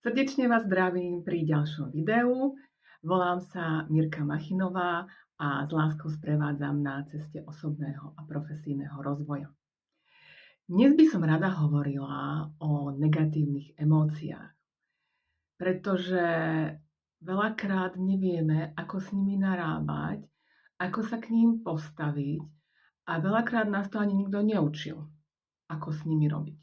Srdečne vás zdravím pri ďalšom videu. Volám sa Mirka Machinová a s láskou sprevádzam na ceste osobného a profesijného rozvoja. Dnes by som rada hovorila o negatívnych emóciách, pretože veľakrát nevieme, ako s nimi narábať, ako sa k ním postaviť a veľakrát nás to ani nikto neučil, ako s nimi robiť.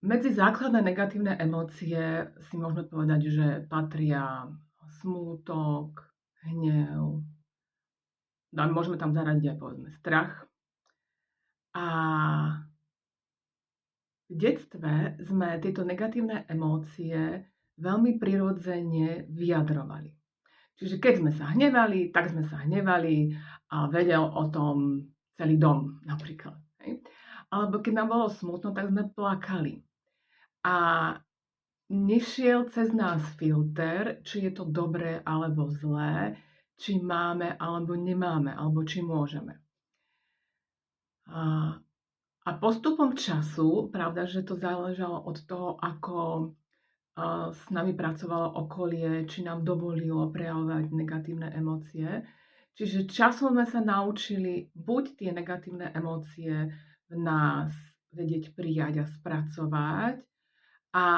Medzi základné negatívne emócie si môžeme povedať, že patria smútok, hnev, môžeme tam zaradiť aj povedzme strach. A v detstve sme tieto negatívne emócie veľmi prirodzene vyjadrovali. Čiže keď sme sa hnevali, tak sme sa hnevali a vedel o tom celý dom napríklad. Hej? Alebo keď nám bolo smutno, tak sme plakali. A nešiel cez nás filter, či je to dobré alebo zlé, či máme alebo nemáme, alebo či môžeme. A postupom času, pravda, že to záležalo od toho, ako s nami pracovalo okolie, či nám dovolilo prejavovať negatívne emócie. Čiže časom sme sa naučili buď tie negatívne emócie v nás vedieť prijať a spracovať, a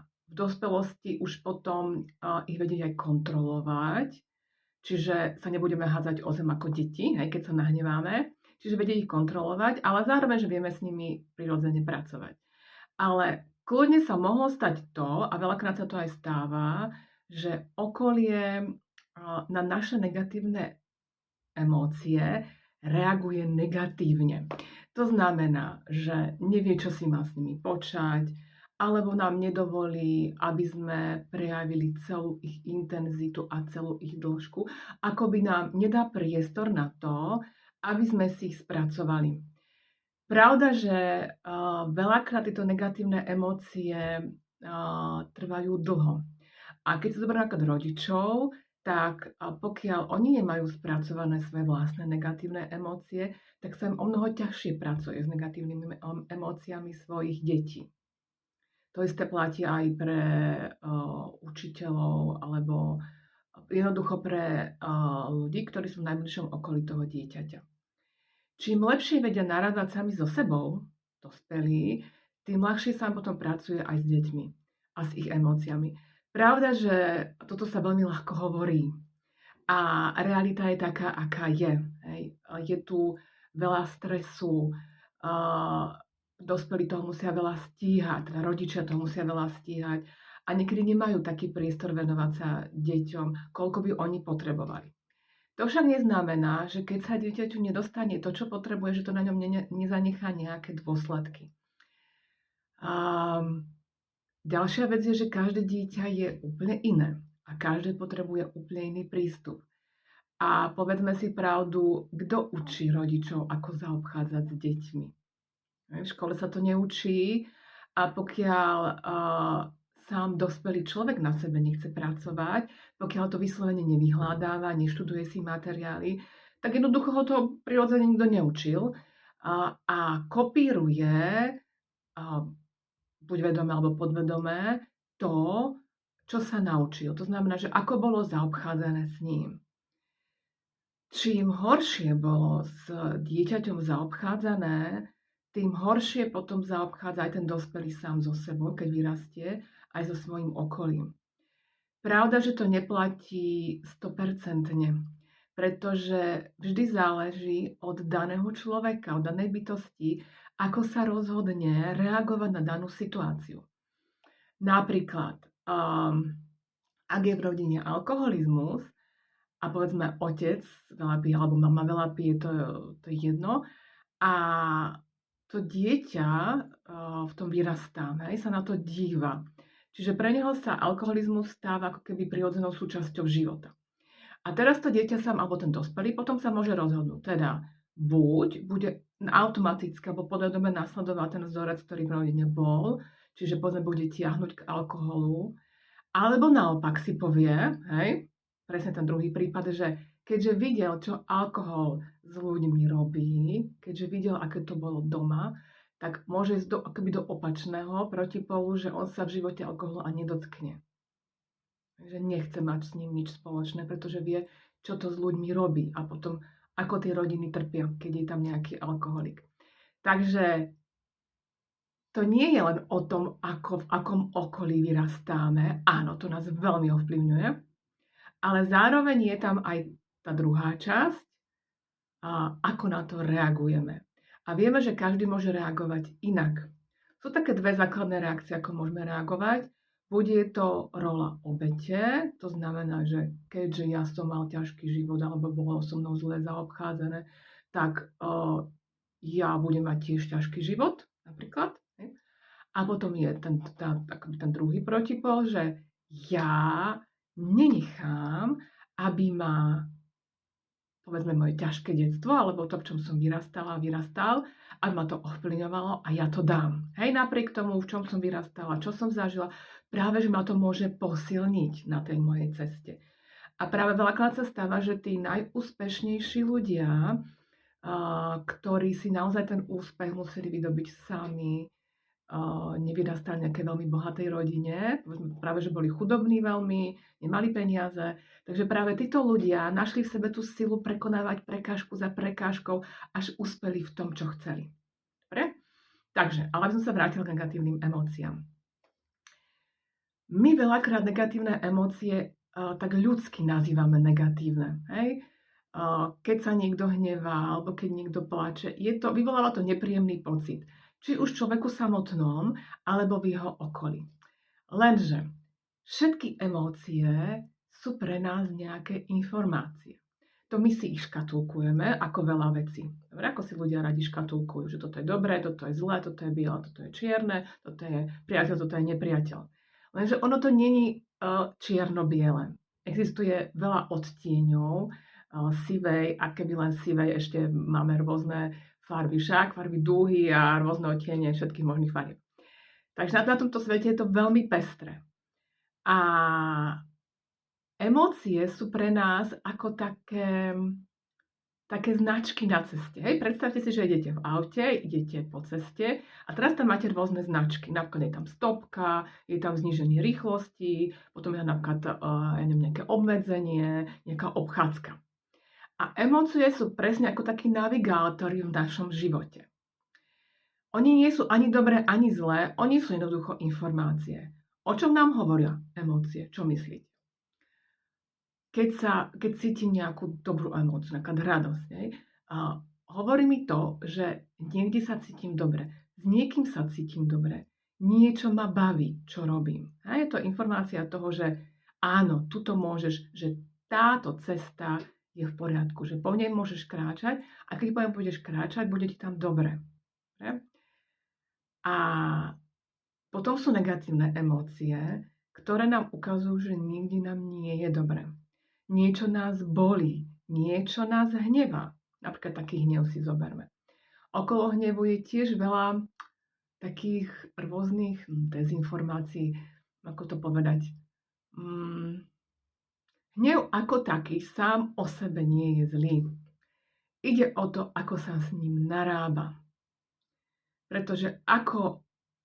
v dospelosti už potom ich vedieť aj kontrolovať. Čiže sa nebudeme hádzať o zem ako deti, keď sa nahneváme. Čiže vedieť ich kontrolovať, ale zároveň, že vieme s nimi prirodzene pracovať. Ale kľudne sa mohlo stať to, a veľakrát sa to aj stáva, že okolie na naše negatívne emócie reaguje negatívne. To znamená, že nevie, čo si má s nimi počať, alebo nám nedovolí, aby sme prejavili celú ich intenzitu a celú ich dĺžku, akoby nám nedá priestor na to, aby sme si ich spracovali. Pravda, že veľakrát tieto negatívne emócie trvajú dlho. A keď sa zoberiem napríklad rodičov, tak pokiaľ oni nemajú spracované svoje vlastné negatívne emócie, tak sa im omnoho ťažšie pracuje s negatívnymi emóciami svojich detí. To isté platí aj pre učiteľov alebo jednoducho pre ľudí, ktorí sú v najbližšom okolí toho dieťaťa. Čím lepšie vedia narádať sami so sebou, dospelí, tým ľahšie sa potom pracuje aj s deťmi a s ich emóciami. Pravda, že toto sa veľmi ľahko hovorí a realita je taká, aká je. Hej. Je tu veľa stresu, dospelí toho musia veľa stíhať, teda rodičia toho musia veľa stíhať a niekedy nemajú taký priestor venovať sa deťom, koľko by oni potrebovali. To však neznamená, že keď sa dieťaťu nedostane to, čo potrebuje, že to na ňom nezanechá nejaké dôsledky. Ďalšia vec je, že každé dieťa je úplne iné a každé potrebuje úplne iný prístup. A povedzme si pravdu, kto učí rodičov, ako zaobchádzať s deťmi. V škole sa to neučí a pokiaľ sám dospelý človek na sebe nechce pracovať, pokiaľ to vyslovene nevyhľadáva, neštuduje si materiály, tak jednoducho ho to prirodzene nikto neučil a kopíruje, buď vedomé alebo podvedomé, to, čo sa naučil. To znamená, že ako bolo zaobchádzané s ním. Čím horšie bolo s dieťaťom zaobchádzané, tým horšie potom zaobchádza aj ten dospelý sám so sebou, keď vyrastie, aj so svojím okolím. Pravda, že to neplatí 100%, pretože vždy záleží od daného človeka, od danej bytosti, ako sa rozhodne reagovať na danú situáciu. Napríklad, ak je v rodine alkoholizmus a povedzme otec veľa pije, alebo mama veľa pije, to je jedno, a to dieťa v tom vyrastá, sa na to díva. Čiže pre neho sa alkoholizmus stáva ako keby prirodzenou súčasťou života. A teraz to dieťa sám, alebo ten dospelý, potom sa môže rozhodnúť. Teda buď bude automaticky alebo podvedome nasledovať ten vzorec, ktorý v rodine bol, čiže povedzme bude tiahnuť k alkoholu, alebo naopak si povie, presne ten druhý prípad, že keďže videl, čo alkohol s ľuďmi robí, keďže videl, aké to bolo doma, tak môže ísť akoby do opačného protipolu, že on sa v živote alkoholu ani nedotkne. Takže nechce mať s ním nič spoločné, pretože vie, čo to s ľuďmi robí a potom ako tie rodiny trpia, keď je tam nejaký alkoholik. Takže to nie je len o tom, v akom okolí vyrastáme. Áno, to nás veľmi ovplyvňuje, ale zároveň je tam aj tá druhá časť, ako na to reagujeme. A vieme, že každý môže reagovať inak. Sú také dve základné reakcie, ako môžeme reagovať. Buď je to rola obete, to znamená, že keďže ja som mal ťažký život alebo bolo so mnou zle zaobchádzané, tak ja budem mať tiež ťažký život, napríklad. A potom je ten druhý protipol, že ja nenechám, aby ma, povedzme, moje ťažké detstvo, alebo to, v čom som vyrastal, aby ma to ovplyvňovalo a ja to dám. Hej, napriek tomu, v čom som vyrastala, čo som zažila, práve, že ma to môže posilniť na tej mojej ceste. A práve veľakrát sa stáva, že tí najúspešnejší ľudia, ktorí si naozaj ten úspech museli vydobiť sami, nevyrastali v nejakej veľmi bohatej rodine, práve, že boli chudobní veľmi, nemali peniaze, takže práve títo ľudia našli v sebe tú silu prekonávať prekážku za prekážkou, až uspeli v tom, čo chceli. Dobre? Takže, ale aby som sa vrátil k negatívnym emóciám. My veľakrát negatívne emócie tak ľudsky nazývame negatívne. Hej? Keď sa niekto hnevá, alebo keď niekto pláče, vyvoláva to nepríjemný pocit. Či už človeku samotnom, alebo v jeho okolí. Lenže všetky emócie sú pre nás nejaké informácie. To my si ich škatulkujeme ako veľa vecí. Dobre, ako si ľudia radi škatulkujú, že toto je dobré, toto je zlé, toto je biele, toto je čierne, toto je priateľ, toto je nepriateľ. Lenže ono to není čierno-biele. Existuje veľa odtieňov sivej, a keby len sivej, ešte máme rôzne farby však, farby dúhy a rôzne odtiene všetkých možných farieb. Takže na tomto svete je to veľmi pestré. A emócie sú pre nás ako také značky na ceste. Hej, predstavte si, že idete v aute, idete po ceste a teraz tam máte rôzne značky. Napríklad je tam stopka, je tam zníženie rýchlosti, potom je napríklad nejaké obmedzenie, nejaká obchádzka. A emócie sú presne ako takí navigátori v našom živote. Oni nie sú ani dobré, ani zlé, oni sú jednoducho informácie. O čom nám hovoria emócie? Čo myslíte? Keď cítim nejakú dobrú emóciu, napríklad radosť, hovorí mi to, že niekde sa cítim dobre, s niekým sa cítim dobre, niečo ma baví, čo robím. A je to informácia toho, že áno, tuto môžeš, že táto cesta je v poriadku, že po nej môžeš kráčať a keď po nej budeš kráčať, bude ti tam dobre. A potom sú negatívne emócie, ktoré nám ukazujú, že niekde nám nie je dobre. Niečo nás bolí, niečo nás hnevá. Napríklad taký hnev si zoberme. Okolo hnevu je tiež veľa takých rôznych dezinformácií, ako to povedať. Hnev ako taký sám o sebe nie je zlý. Ide o to, ako sa s ním narába. Pretože ako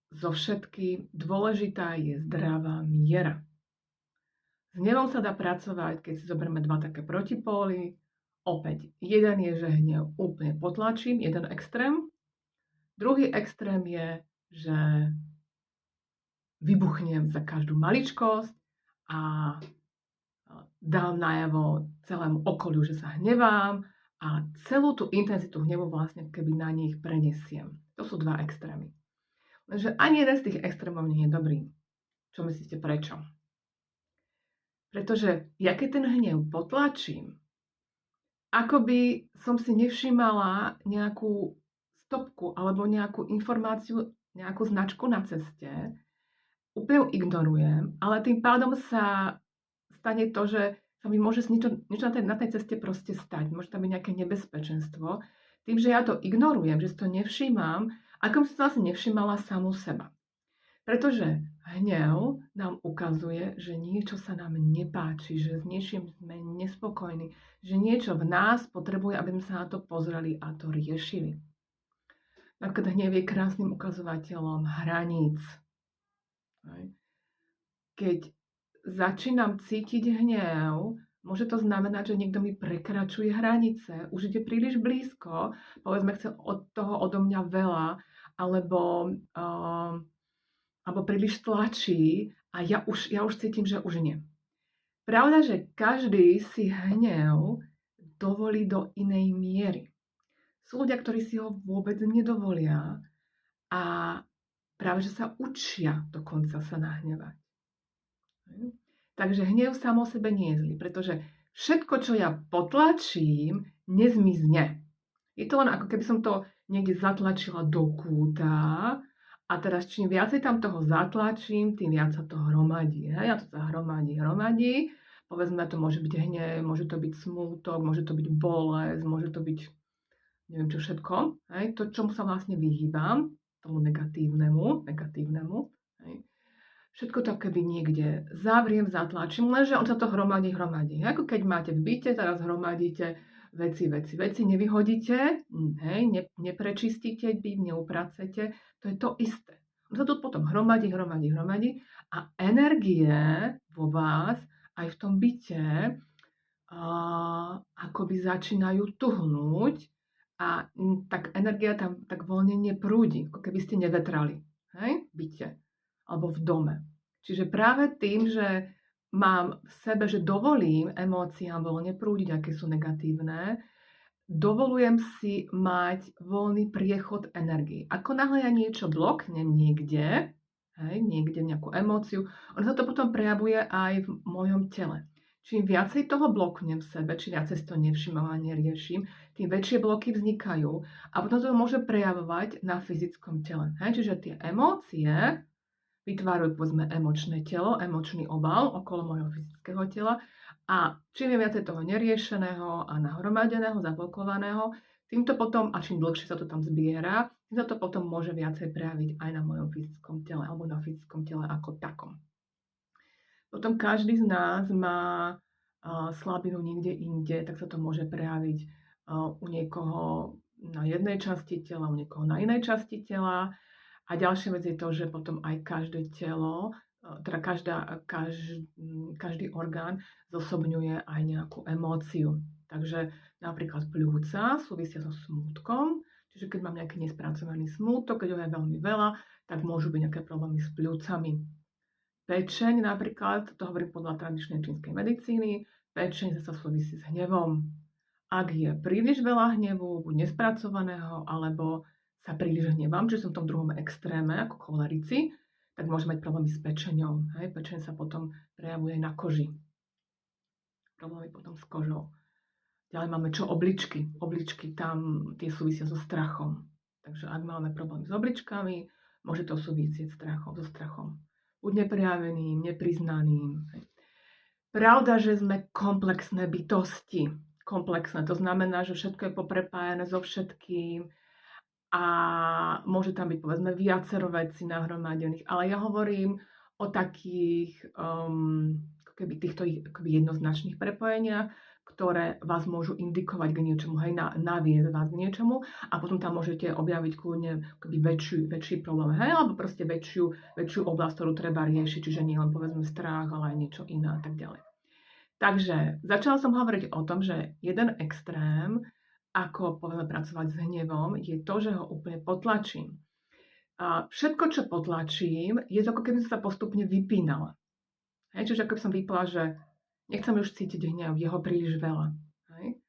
so všetkým dôležitá je zdravá miera. S hnevom sa dá pracovať, keď si zoberieme dva také protipóly. Opäť, jeden je, že hnev úplne potlačím, jeden extrém. Druhý extrém je, že vybuchnem za každú maličkosť a dám najavo celému okoliu, že sa hnevám a celú tú intenzitu hnevu vlastne keby na nich prenesiem. To sú dva extrémy. Lenže ani jeden z tých extrémov nie je dobrý. Čo myslíte, prečo? Pretože ja keď ten hnev potlačím, akoby som si nevšímala nejakú stopku alebo nejakú informáciu, nejakú značku na ceste, úplne ju ignorujem, ale tým pádom sa stane to, že sa mi môže niečo na tej ceste proste stať. Môže tam byť nejaké nebezpečenstvo. Tým, že ja to ignorujem, že si to nevšímam, ako som si vlastne nevšímala samú seba. Pretože hnev nám ukazuje, že niečo sa nám nepáči, že s niečím sme nespokojní, že niečo v nás potrebuje, aby sme sa na to pozreli a to riešili. Napríklad hnev je krásnym ukazovateľom hraníc. Hej. Keď začínam cítiť hnev, môže to znamenať, že niekto mi prekračuje hranice, už ide príliš blízko, povedzme, chce od toho odo mňa veľa, alebo, alebo príliš tlačí a ja už cítim, že už nie. Pravda, že každý si hnev dovolí do inej miery. Sú ľudia, ktorí si ho vôbec nedovolia a práve, že sa učia dokonca sa nahnevať. Takže hnev sám o sebe nie je zlý, pretože všetko, čo ja potlačím, nezmizne. Je to len ako keby som to niekde zatlačila do kúta a teraz čím viacej tam toho zatlačím, tým viac sa to hromadí. Hej? A to sa hromadí. Povedzme, to môže byť hnev, môže to byť smútok, môže to byť bolesť, môže to byť neviem čo všetko. Hej? To, čomu sa vlastne vyhýbam, tomu negatívnemu. Hej? Všetko to keby niekde zavriem, zatlačím, lenže on sa to hromadí. Ako keď máte v byte, teraz hromadíte veci, nevyhodíte, hej, neprečistíte byt, neupracete, to je to isté. On sa to potom hromadí a energie vo vás aj v tom byte akoby začínajú tuhnúť a tak energia tam tak voľne neprúdi, ako keby ste nevetrali, hej, v byte alebo v dome. Čiže práve tým, že mám v sebe, že dovolím emóciám voľne prúdiť, aké sú negatívne, dovolujem si mať voľný priechod energii. Ako náhle ja niečo bloknem niekde, hej, niekde nejakú emóciu, ono sa to potom prejavuje aj v mojom tele. Čím viacej toho bloknem v sebe, čím viacej si to nevšimám a neriešim, tým väčšie bloky vznikajú a potom to môže prejavovať na fyzickom tele. Hej, čiže tie emócie vytvárajú, povedzme, emočné telo, emočný obal okolo môjho fyzického tela a čím je viacej toho neriešeného a nahromadeného, zablokovaného, týmto potom, a čím dlhšie sa to tam zbiera, tým sa to potom môže viacej prejaviť aj na mojom fyzickom tele alebo na fyzickom tele ako takom. Potom každý z nás má slabinu niekde inde, tak sa to môže prejaviť u niekoho na jednej časti tela, u niekoho na inej časti tela. A ďalšia vec je to, že potom aj každé telo, teda každý orgán zosobňuje aj nejakú emóciu. Takže napríklad pľúca súvisia so smútkom, čiže keď mám nejaký nespracovaný smútok, keď ho je veľmi veľa, tak môžu byť nejaké problémy s pľúcami. Pečeň napríklad, to hovorím podľa tradičnej čínskej medicíny, pečeň sa súvisí s hnevom. Ak je príliš veľa hnevu, buď nespracovaného, alebo sa príliš hnevám, čiže som v tom druhom extréme, ako cholerici, tak môžem mať problémy s pečeňou. Hej? Pečeň sa potom prejavuje aj na koži. Problémy potom s kožou. Ďalej máme čo? Obličky. Obličky tam tie súvisia so strachom. Takže ak máme problémy s obličkami, môže to súvisieť so strachom. Buď neprejaveným, nepriznaným. Hej? Pravda, že sme komplexné bytosti. Komplexné, to znamená, že všetko je poprepájané so všetkým, a môže tam byť, povedzme, viacero vecí nahromadených. Ale ja hovorím o takých týchto jednoznačných prepojeniach, ktoré vás môžu indikovať k niečomu, hej, naviesť vás k niečomu a potom tam môžete objaviť kľudne väčší problém, hej, alebo proste väčšiu oblasť, ktorú treba riešiť, čiže nie len, povedzme, strach, ale aj niečo iné a tak ďalej. Takže začala som hovoriť o tom, že jeden extrém, ako povedzme pracovať s hnevom, je to, že ho úplne potlačím. A všetko, čo potlačím, je to ako keby som sa postupne vypínala. Hej, čiže ako by som vypla, že nechcem už cítiť hnev, je ho príliš veľa. Hej.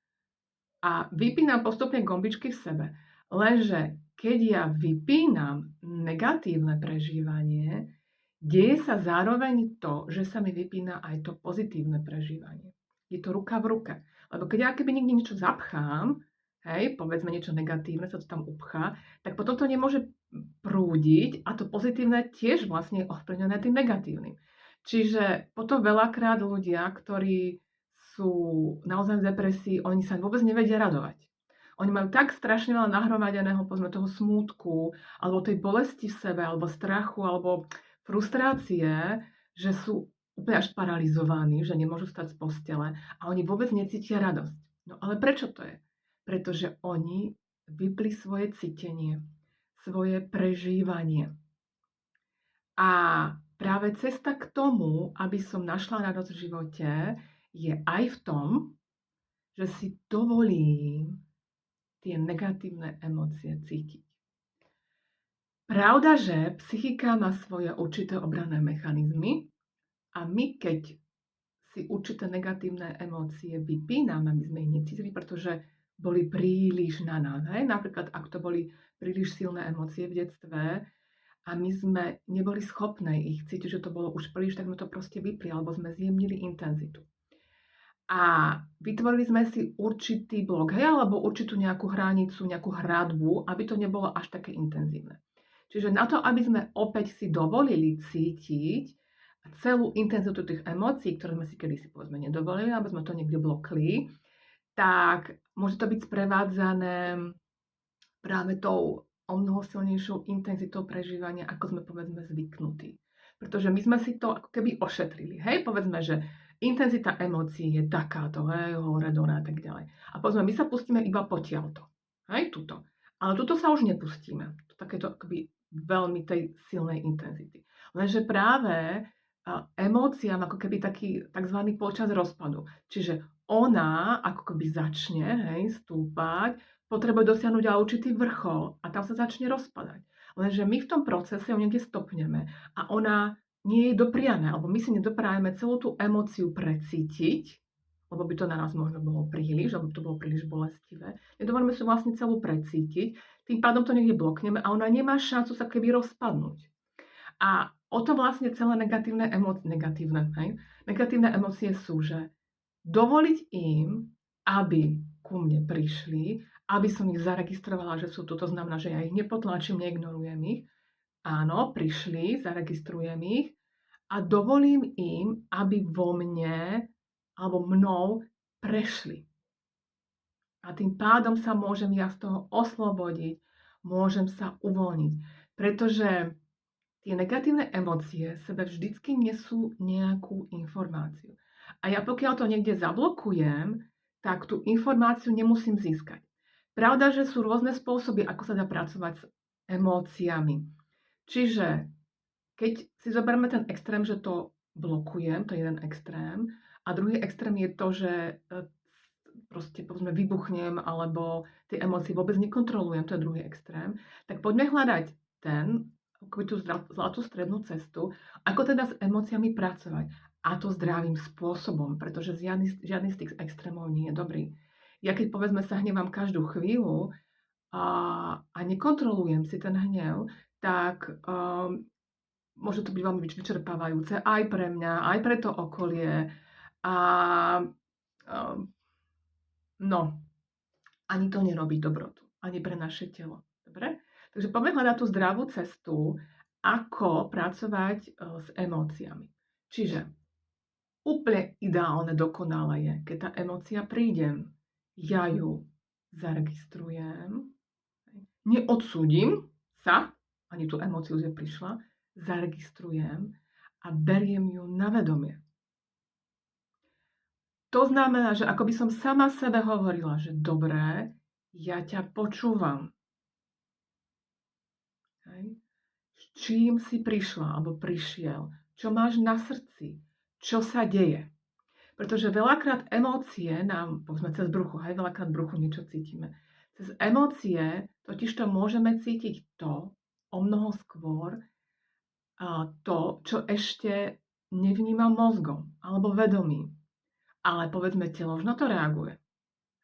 A vypínam postupne gombičky v sebe. Lenže keď ja vypínam negatívne prežívanie, deje sa zároveň to, že sa mi vypína aj to pozitívne prežívanie. Je to ruka v ruke. Lebo keď ja keby niekde niečo zapchám, hej, povedzme niečo negatívne, sa to tam upchá, tak potom to nemôže prúdiť a to pozitívne tiež vlastne je ovplyvnené tým negatívnym. Čiže potom veľakrát ľudia, ktorí sú naozaj v depresii, oni sa vôbec nevedia radovať. Oni majú tak strašne veľa nahromadeného, povedzme, toho smútku, alebo tej bolesti v sebe, alebo strachu, alebo frustrácie, že sú úplne až paralizovaní, že nemôžu stať z postele a oni vôbec necítia radosť. No ale prečo to je? Pretože oni vypli svoje cítenie. svoje prežívanie. A práve cesta k tomu, aby som našla radosť v živote, je aj v tom, že si dovolím tie negatívne emócie cítiť. Pravda, že psychika má svoje určité obranné mechanizmy a my, keď si určité negatívne emócie vypíname, aby sme ich necítili, pretože boli príliš na nás. Hej? Napríklad, ak to boli príliš silné emócie v detstve a my sme neboli schopné ich cítiť, že to bolo už príliš, tak sme to proste vypli, alebo sme zjemnili intenzitu. A vytvorili sme si určitý blok, hej, alebo určitú nejakú hranicu, nejakú hradbu, aby to nebolo až také intenzívne. Čiže na to, aby sme opäť si dovolili cítiť celú intenzitu tých emócií, ktoré sme si kedysi povedzme nedovolili, aby sme to niekde blokli, tak môže to byť sprevádzané práve tou o mnoho silnejšou intenzitou prežívania, ako sme povedzme zvyknutí. Pretože my sme si to ako keby ošetrili. Hej, povedzme, že intenzita emócií je takáto, hej, hore, dole a tak ďalej. A povedzme, my sa pustíme iba potiaľto. Hej, tuto. Ale tuto sa už nepustíme. To takéto akoby veľmi tej silnej intenzity. Lenže práve emócia má ako keby taký takzvaný počas rozpadu. Čiže ona ako keby začne, hej, stúpať, potrebuje dosiahnuť ale určitý vrchol a tam sa začne rozpadať. Lenže my v tom procese ju niekde stopneme a ona nie je dopriané, alebo my si nedoprajeme celú tú emóciu precítiť, lebo by to na nás možno bolo príliš, alebo by to bolo príliš bolestivé. Nedovolíme si vlastne celú precítiť, tým pádom to niekde blokneme a ona nemá šancu sa keby rozpadnúť. A o tom vlastne celé negatívne emócie sú, že dovoliť im, aby ku mne prišli, aby som ich zaregistrovala, že sú tu, to znamená, že ja ich nepotlačím, neignorujem ich. Áno, prišli, zaregistrujem ich a dovolím im, aby vo mne alebo mnou prešli. A tým pádom sa môžem ja z toho oslobodiť, môžem sa uvoľniť. Pretože tie negatívne emócie sebe vždycky nesú nejakú informáciu. A ja pokiaľ to niekde zablokujem, tak tú informáciu nemusím získať. Pravda, že sú rôzne spôsoby, ako sa dá pracovať s emóciami. Čiže keď si zoberieme ten extrém, že to blokujem, to je jeden extrém, a druhý extrém je to, že proste povedzme vybuchnem alebo tie emócie vôbec nekontrolujem, to je druhý extrém, tak poďme hľadať tú zlatú strednú cestu, ako teda s emóciami pracovať. A to zdravým spôsobom, pretože žiadny z tých extrémov nie je dobrý. Ja keď povedzme sa hnevám každú chvíľu a nekontrolujem si ten hnev, tak môže to byť veľmi vyčerpávajúce aj pre mňa, aj pre to okolie. A no, ani to nerobí dobrotu, ani pre naše telo. Dobre? Takže poďme hľadať tú zdravú cestu, ako pracovať s emóciami. Čiže úplne ideálne, dokonalé je, keď tá emócia príde, ja ju zaregistrujem, neodsúdim sa, ani tú emóciu, že prišla, zaregistrujem a beriem ju na vedomie. To znamená, že ako by som sama sebe hovorila, že dobré, ja ťa počúvam. Hej. S čím si prišla alebo prišiel? Čo máš na srdci? Čo sa deje? Pretože veľakrát emócie nám, povedzme cez brucho, hej, veľakrát v bruchu niečo cítime. Cez emócie totižto môžeme cítiť to, o mnoho skôr, to, čo ešte nevnímam mozgom alebo vedomím. Ale povedzme, telo už na to reaguje.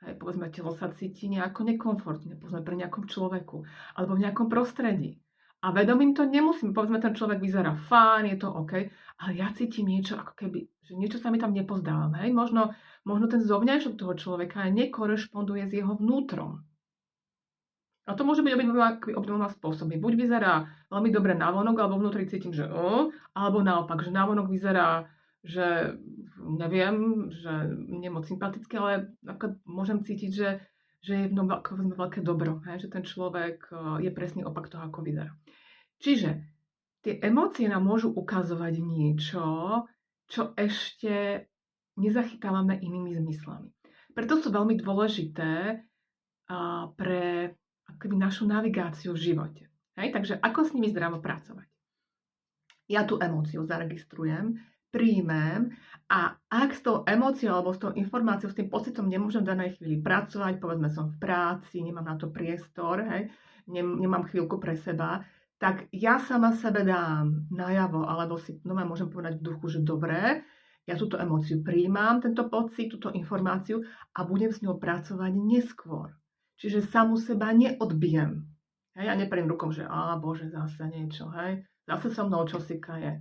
Hej, povedzme, telo sa cíti nejako nekomfortne, povedzme pri nejakom človeku alebo v nejakom prostredí. A vedomím to nemusím. Povedzme, ten človek vyzerá fajn, je to OK, ale ja cítim niečo ako keby, že niečo sa mi tam nepozdávam. Hej? Možno ten zovňajšok toho človeka nekorešponduje s jeho vnútrom. A to môže byť obidvoma spôsoby. Buď vyzerá veľmi dobre navonok, alebo vnútri cítim, že alebo naopak, že navonok vyzerá, že neviem, že nie moc sympatické, ale môžem cítiť, že je v ňom veľké dobro, že ten človek je presný opak toho, ako vyzerá. Čiže tie emócie nám môžu ukazovať niečo, čo ešte nezachytávame inými zmyslami. Preto sú veľmi dôležité pre akoby našu navigáciu v živote. Hej? Takže ako s nimi zdravo pracovať? Ja tú emóciu zaregistrujem, príjmem a ak s tou emóciou alebo s tou informáciou, s tým pocitom nemôžem v danej chvíli pracovať, povedzme som v práci, nemám na to priestor, hej, nemám chvíľku pre seba, tak ja sama sebe dám najavo, alebo si môžem povedať v duchu, že dobré, ja túto emóciu príjmam, tento pocit, túto informáciu a budem s ňou pracovať neskôr. Čiže samu seba neodbijem. Hej, a nepriem rukom, že bože, zase niečo, hej, zase so mnou čosi kaje.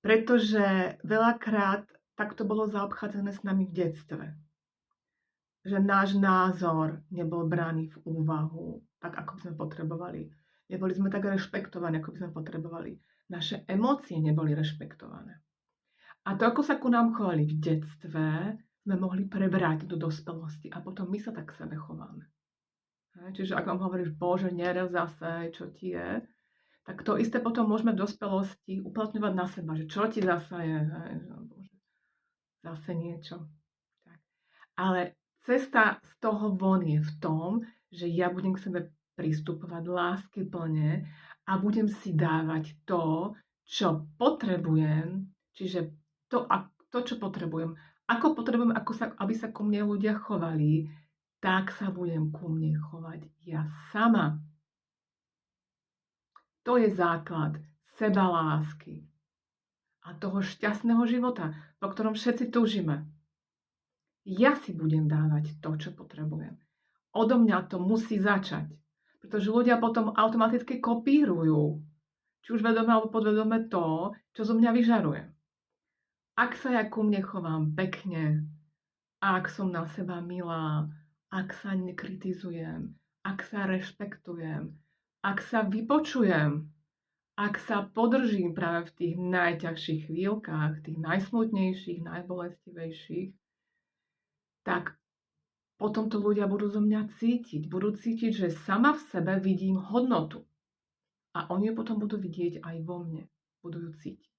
Pretože veľakrát takto bolo zaobchádzané s nami v detstve. Že náš názor nebol braný v úvahu, tak ako by sme potrebovali. Neboli sme tak rešpektovaní, ako by sme potrebovali. Naše emócie neboli rešpektované. A to, ako sa ku nám chovali v detstve, sme mohli prebrať do dospelosti a potom my sa tak k sebe chováme. Čiže ak vám hovoríš, bože, nerev zase, čo ti je, tak to isté potom môžeme v dospelosti uplatňovať na seba, že čo ti zase je, bože, zase niečo. Tak. Ale cesta z toho von je v tom, že ja budem k sebe pristupovať láskyplne a budem si dávať to, čo potrebujem, čiže to, čo potrebujem, ako potrebujem, aby sa ku mne ľudia chovali, tak sa budem ku mne chovať ja sama. To je základ sebalásky a toho šťastného života, po ktorom všetci túžime. Ja si budem dávať to, čo potrebujem. Odo mňa to musí začať, pretože ľudia potom automaticky kopírujú, či už vedome alebo podvedome to, čo zo mňa vyžaruje. Ak sa ja ku mne chovám pekne, ak som na seba milá, ak sa nekritizujem, ak sa rešpektujem, ak sa vypočujem, ak sa podržím práve v tých najťažších chvíľkach, tých najsmutnejších, najbolestivejších, tak potom to ľudia budú zo mňa cítiť. Budú cítiť, že sama v sebe vidím hodnotu. A oni ju potom budú vidieť aj vo mne. Budú ju cítiť.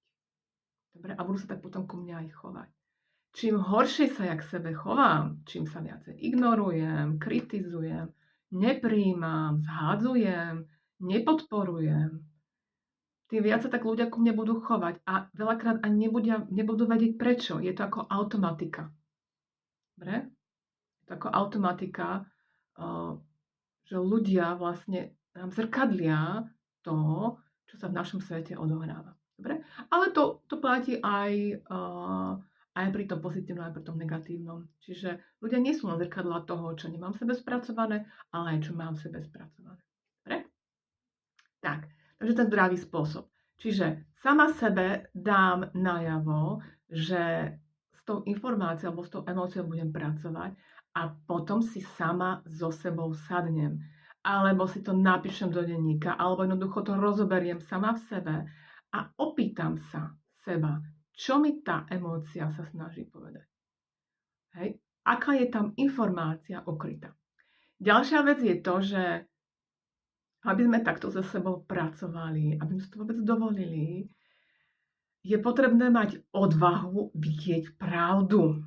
Dobre? A budú sa tak potom ku mne aj chovať. Čím horšie sa ja k sebe chovám, čím sa viacej ignorujem, kritizujem, nepríjmam, zhádzujem, nepodporujem, tým viac sa tak ľudia ku mne budú chovať a veľakrát ani nebudú vedieť prečo. Je to ako automatika. Dobre? Je to ako automatika, že ľudia vlastne nám zrkadlia to, čo sa v našom svete odohráva. Dobre? Ale to platí aj pri tom pozitívnom, aj pri tom negatívnom. Čiže ľudia nie sú len zrkadlá toho, čo nemám v sebe spracované, ale aj čo mám v sebe spracované. Dobre? Tak, takže ten zdravý spôsob. Čiže sama sebe dám najavo, že s tou informáciou alebo s tou emóciou budem pracovať a potom si sama so sebou sadnem. Alebo si to napíšem do denníka, alebo jednoducho to rozoberiem sama v sebe a opýtam sa seba, čo mi tá emócia sa snaží povedať. Hej? Aká je tam informácia ukrytá. Ďalšia vec je to, že aby sme takto so sebou pracovali, aby sme si to vôbec dovolili, je potrebné mať odvahu vidieť pravdu.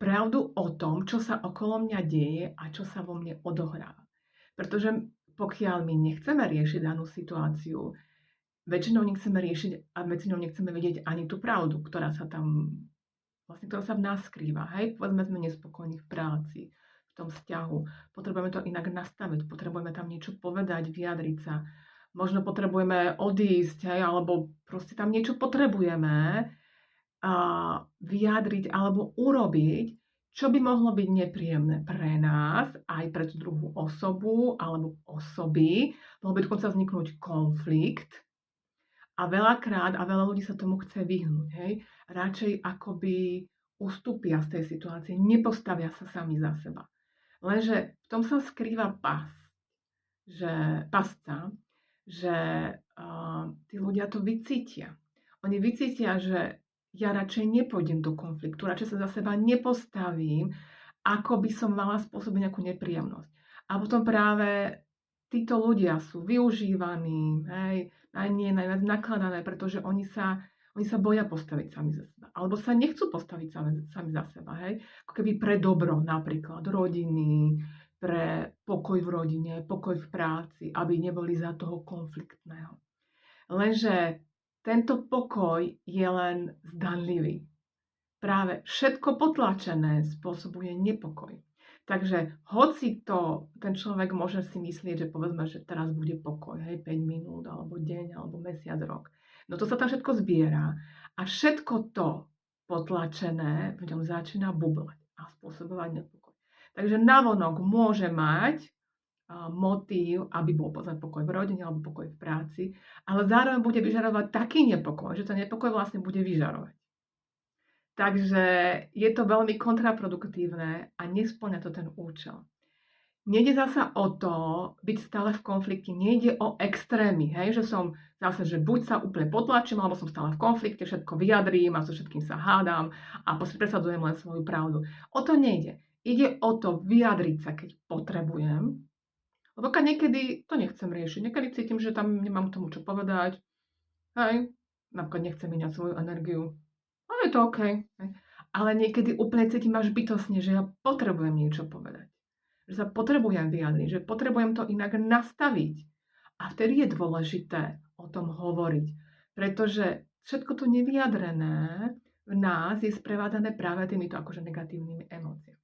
Pravdu o tom, čo sa okolo mňa deje a čo sa vo mne odohráva. Pretože pokiaľ my nechceme riešiť danú situáciu, väčšinou nechceme riešiť a väčšinou nechceme vedieť ani tú pravdu, ktorá sa v nás skrýva. Hej, povedzme, sme nespokojní v práci, v tom vzťahu. Potrebujeme to inak nastaviť, potrebujeme tam niečo povedať, vyjadriť sa. Možno potrebujeme odísť, hej, alebo proste tam niečo potrebujeme vyjadriť alebo urobiť, čo by mohlo byť nepríjemné pre nás, aj pre tú druhú osobu alebo osoby. Mohol by dokonca vzniknúť konflikt. A veľakrát a veľa ľudí sa tomu chce vyhnúť. Hej? Radšej akoby ustúpia z tej situácie, nepostavia sa sami za seba. Lenže v tom sa skrýva pasca, že tí ľudia to vycítia. Oni vycítia, že ja radšej nepôjdem do konfliktu, radšej sa za seba nepostavím, ako by som mala spôsobiť nejakú nepríjemnosť. A potom práve títo ľudia sú využívaní, hej, najviac nakladané, pretože oni sa boja postaviť sami za seba. Alebo sa nechcú postaviť sami za seba, hej. Ako keby pre dobro napríklad rodiny, pre pokoj v rodine, pokoj v práci, aby neboli za toho konfliktného. Lenže tento pokoj je len zdanlivý. Práve všetko potlačené spôsobuje nepokoj. Takže hoci to ten človek môže si myslieť, že povedzme, že teraz bude pokoj, hej, 5 minút, alebo deň, alebo mesiac, rok. No to sa tam všetko zbiera a všetko to potlačené v ňom začína bublať a spôsobovať nepokoj. Takže navonok môže mať motív, aby bol pokoj v rodine alebo pokoj v práci, ale zároveň bude vyžarovať taký nepokoj, že ten nepokoj vlastne bude vyžarovať. Takže je to veľmi kontraproduktívne a nespĺňa to ten účel. Nejde zasa o to byť stále v konflikte, nejde o extrémy, hej? Že som zase, že buď sa úplne potlačím, alebo som stále v konflikte, všetko vyjadrím a so všetkým sa hádam a presadzujem len svoju pravdu. O to nejde. Ide o to vyjadriť sa, keď potrebujem, lebo niekedy to nechcem riešiť, niekedy cítim, že tam nemám k tomu čo povedať, hej, napríklad nechcem míňať svoju energiu, ale je to OK. Hej. Ale niekedy úplne cítim až bytostne, že ja potrebujem niečo povedať. Že sa potrebujem vyjadriť, že potrebujem to inak nastaviť. A vtedy je dôležité o tom hovoriť. Pretože všetko to nevyjadrené v nás je sprevádzané práve týmito akože negatívnymi emóciami.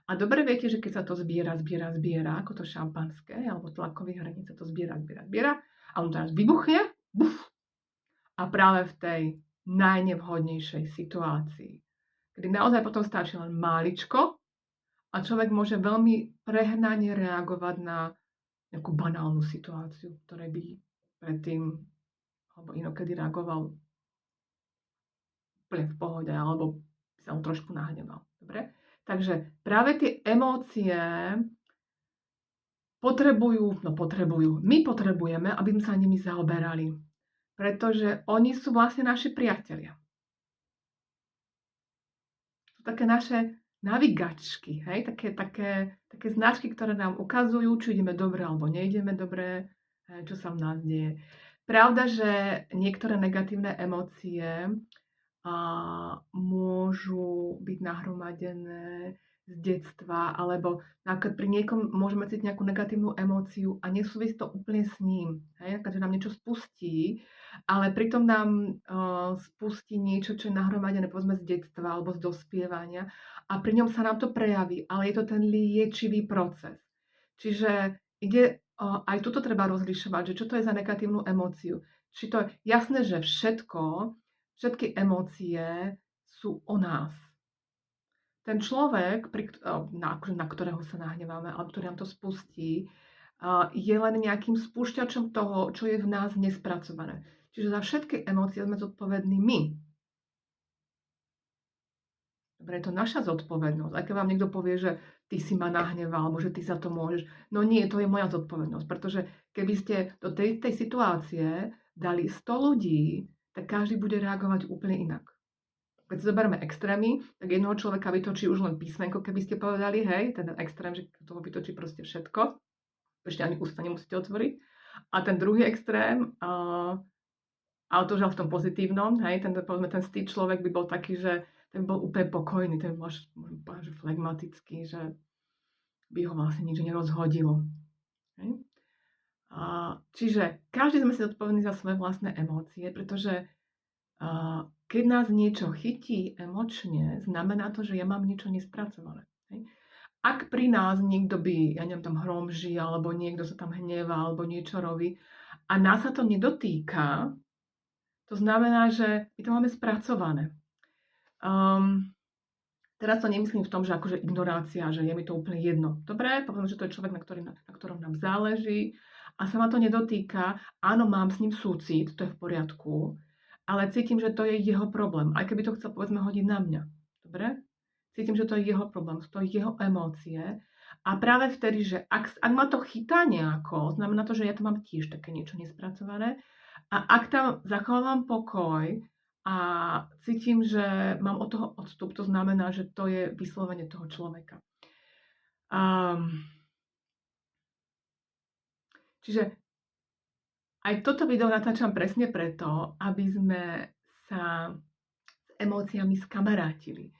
A dobre viete, že keď sa to zbiera, ako to šampanské, alebo tlakový hrniec sa to zbiera, a on teraz vybuchne, buf, a práve v tej najnevhodnejšej situácii, kedy naozaj potom stačí len máličko a človek môže veľmi prehnane reagovať na nejakú banálnu situáciu, ktorej by predtým alebo inokedy reagoval úplne v pohode, alebo sa mu trošku nahneval. Dobre? Takže práve tie emócie potrebujú. My potrebujeme, aby sme sa nimi zaoberali. Pretože oni sú vlastne naši priatelia. Sú také naše navigačky, hej? Také značky, ktoré nám ukazujú, či ideme dobre alebo neideme dobre, čo sa v nás deje. Pravda, že niektoré negatívne emócie môžu byť nahromadené z detstva, alebo napríklad pri niekom môžeme cítiť nejakú negatívnu emóciu a nesúvisí to úplne s ním. Hej? Takže nám niečo spustí, ale pritom nám spustí niečo, čo je nahromadené povedzme z detstva alebo z dospievania a pri ňom sa nám to prejaví, ale je to ten liečivý proces. Čiže ide, aj tuto treba rozlišovať, že čo to je za negatívnu emóciu. Či to je jasné, že všetky emócie sú o nás. Ten človek, na ktorého sa nahneváme, alebo ktorý nám to spustí, je len nejakým spúšťačom toho, čo je v nás nespracované. Čiže za všetky emócie sme zodpovední my. Dobre, je to naša zodpovednosť. Aj keď vám niekto povie, že ty si ma nahneval, alebo že ty za to môžeš. No nie, to je moja zodpovednosť. Pretože keby ste do tej situácie dali 100 ľudí, tak každý bude reagovať úplne inak. Keď si zoberieme extrémy, tak jednoho človeka vytočí už len písmenko, keby ste povedali, hej, ten extrém, že toho vytočí proste všetko. Ešte ani ústa nemusíte otvoriť. A ten druhý extrém, ale to už v tom pozitívnom, hej, ten stý človek by bol taký, že ten bol úplne pokojný, ten bol môžem povedať, že flegmatický, že by ho vlastne nič nerozhodilo. Hej. Čiže každý sme si zodpovední za svoje vlastné emócie, pretože keď nás niečo chytí emočne, znamená to, že ja mám niečo nespracované. Hej. Ak pri nás niekto by, ja neviem, tam hromží, alebo niekto sa tam hnevá, alebo niečo robí a nás sa to nedotýka, to znamená, že my to máme spracované. Teraz to nemyslím v tom, že akože ignorácia, že je mi to úplne jedno. Dobre, poviem, že to je človek, na ktorom nám záleží a sa ma to nedotýka. Áno, mám s ním súcit, to je v poriadku, ale cítim, že to je jeho problém. Aj keby to chcel, povedzme, hodiť na mňa. Dobre? Cítim, že to je jeho problém, sú to jeho emócie. A práve vtedy, že ak ma to chytá nejako, znamená to, že ja to mám tiež také niečo nespracované. A ak tam zachovávam pokoj a cítim, že mám od toho odstup, to znamená, že to je vyslovene toho človeka. Čiže aj toto video natáčam presne preto, aby sme sa s emóciami skamarátili.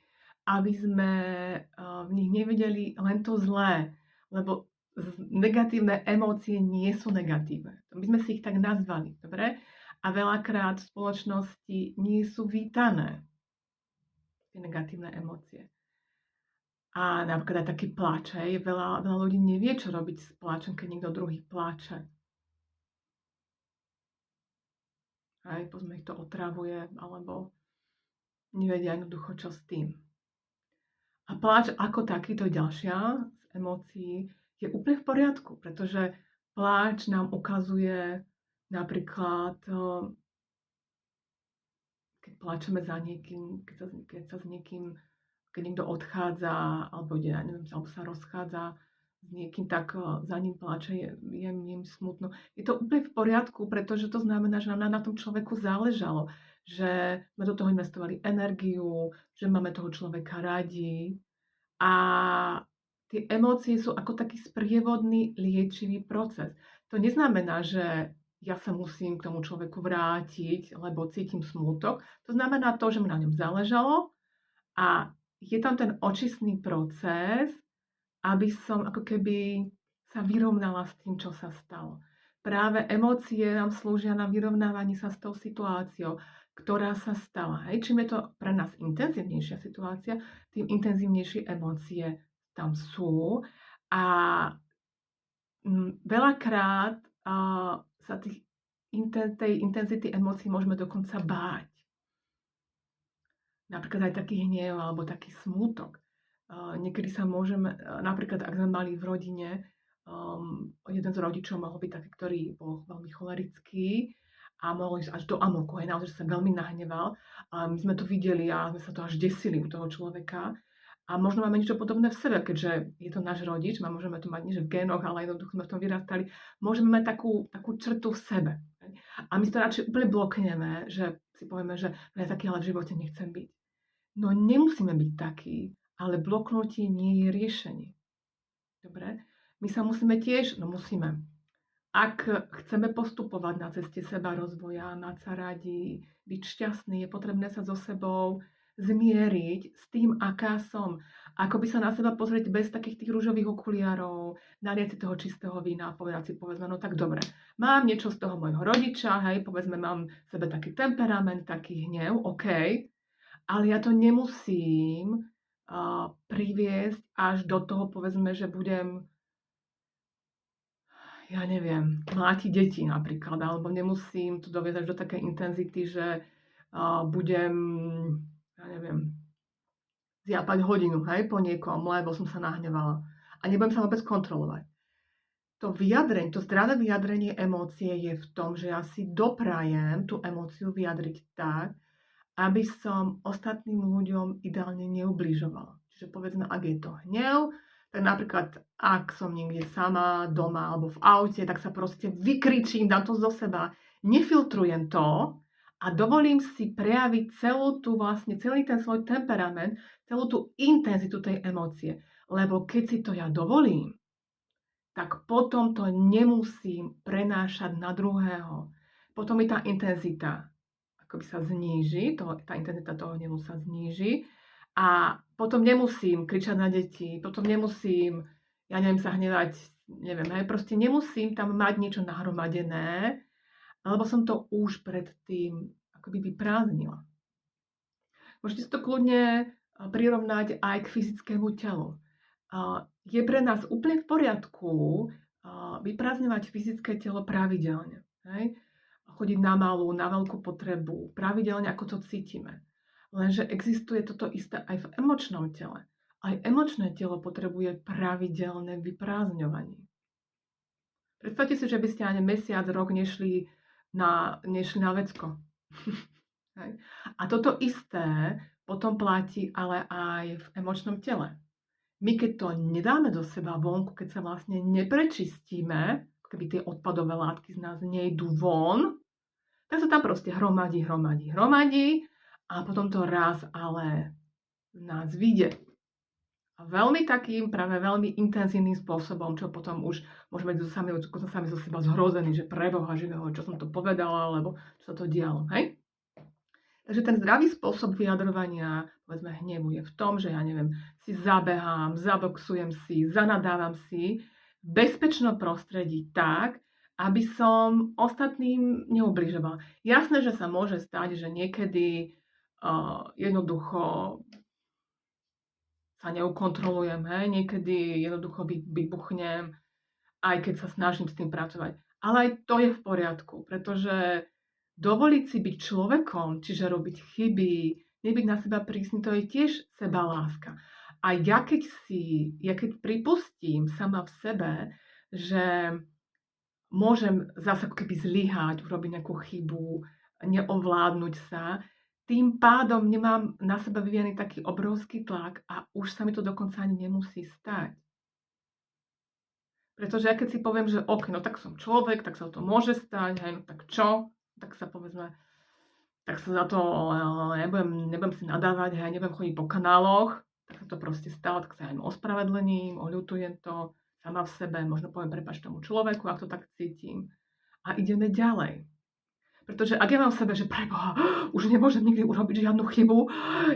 Aby sme v nich nevideli len to zlé, lebo negatívne emócie nie sú negatívne. My sme si ich tak nazvali, dobre? A veľakrát v spoločnosti nie sú vítané tie negatívne emócie. A napríklad aj taký pláč, veľa ľudí nevie, čo robiť s pláčom, keď niekto druhý pláče. Povedzme, ich to otravuje, alebo nevedia jednoducho, čo s tým. A pláč ako takýto ďalšia z emócií je úplne v poriadku, pretože pláč nám ukazuje napríklad, keď pláčeme za niekým, keď sa s niekým, keď niekto odchádza, alebo alebo sa rozchádza s niekým, tak za ním pláče, je im smutno. Je to úplne v poriadku, pretože to znamená, že nám na tom človeku záležalo, že sme do toho investovali energiu, že máme toho človeka radi. A tie emócie sú ako taký sprievodný liečivý proces. To neznamená, že ja sa musím k tomu človeku vrátiť, lebo cítim smútok. To znamená to, že mi na ňom záležalo a je tam ten očistný proces, aby som ako keby sa vyrovnala s tým, čo sa stalo. Práve emócie nám slúžia na vyrovnávanie sa s tou situáciou, ktorá sa stala. Čím je to pre nás intenzívnejšia situácia, tým intenzívnejšie emócie tam sú. A veľakrát sa tej intenzity emócií môžeme dokonca báť. Napríklad aj taký hnev alebo taký smútok. Niekedy sa môžeme, napríklad ak sme mali v rodine, jeden z rodičov mohol byť taký, ktorý bol veľmi cholerický a mohol ísť až do amoku, naozaj sa veľmi nahneval. A my sme to videli a sme sa to až desili u toho človeka. A možno máme niečo podobné v sebe, keďže je to náš rodič, môžeme to mať nie že v génoch, ale jednoducho sme v tom vyrastali. Môžeme mať takú črtu v sebe. A my to radšej úplne blokneme, že si povieme, že ja taký ale v živote nechcem byť. No nemusíme byť takí, ale bloknutie nie je riešenie. Dobre? My sa musíme tiež, musíme. Ak chceme postupovať na ceste seba rozvoja, mať sa radi, byť šťastný, je potrebné sa so sebou zmieriť s tým, aká som. Ako by sa na seba pozrieť bez takých tých ružových okuliarov, naliať si toho čistého vína a povedať si, povedzme, no tak dobre, mám niečo z toho môjho rodiča, povedzme, mám v sebe taký temperament, taký hnev, OK, ale ja to nemusím priviesť až do toho, povedzme, že budem, ja neviem, mlátiť deti napríklad, alebo nemusím to doviesť až do takej intenzity, že budem, ja neviem, zjapať hodinu, po niekom, lebo som sa nahnevala. A nebudem sa vôbec kontrolovať. To vyjadrenie, to zdravé vyjadrenie emócie je v tom, že ja si doprajem tú emóciu vyjadriť tak, aby som ostatným ľuďom ideálne neubližovala. Čiže povedzme, ak je to hnev, tak napríklad, ak som niekde sama, doma alebo v aute, tak sa proste vykričím, dám to zo seba, nefiltrujem to a dovolím si prejaviť celý ten svoj temperament, celú tú intenzitu tej emócie. Lebo keď si to ja dovolím, tak potom to nemusím prenášať na druhého. Potom mi tá intenzita akoby sa zníži, tá intenzita toho hnevu sa zníži a potom nemusím kričať na deti, potom nemusím, ja neviem, sa hnevať, proste nemusím tam mať niečo nahromadené, lebo som to už predtým akoby vyprázdnila. Môžete si to kľudne prirovnať aj k fyzickému telu. Je pre nás úplne v poriadku vyprázdňovať fyzické telo pravidelne. Chodiť na malú, na veľkú potrebu, pravidelne, ako to cítime. Lenže existuje toto isté aj v emočnom tele. Aj emočné telo potrebuje pravidelné vyprázdňovanie. Predstavte si, že by ste ani mesiac, rok nešli na vecko. A toto isté potom platí ale aj v emočnom tele. My keď to nedáme do seba vonku, keď sa vlastne neprečistíme, keby tie odpadové látky z nás nejdú von, tak sa tam proste hromadí a potom to raz ale z nás vyjde. A veľmi intenzívnym spôsobom, čo potom už môžeme byť sami zo seba zhrození, že preboha živého, čo som to povedala, alebo čo sa to dialo. Takže ten zdravý spôsob vyjadrovania, povedzme, hnevu je v tom, že ja neviem, si zabehám, zaboxujem si, zanadávam si v bezpečnom prostredí tak, aby som ostatným neubližovala. Jasné, že sa môže stať, že niekedy jednoducho sa neukontrolujem, hej? Niekedy jednoducho vybuchnem, aj keď sa snažím s tým pracovať. Ale aj to je v poriadku, pretože dovoliť si byť človekom, čiže robiť chyby, nebyť na seba prísny, to je tiež sebaláska. A ja keď pripustím sama v sebe, že môžem zase ako keby zlyhať, urobiť nejakú chybu, neovládnuť sa, tým pádom nemám na seba vyvíjaný taký obrovský tlak a už sa mi to dokonca ani nemusí stať. Pretože ja keď si poviem, že OK, no tak som človek, tak sa to môže stať, hej, no tak čo? Tak sa povedzme, tak sa za to nebudem si nadávať, hej, nebudem chodiť po kanáloch, tak sa to proste stalo, tak sa aj ospravedlením, oľutujem to sama v sebe, možno poviem prepáč tomu človeku, ak to tak cítim. A ideme ďalej. Pretože ak ja mám v sebe, že preboha, už nemôžem nikdy urobiť žiadnu chybu,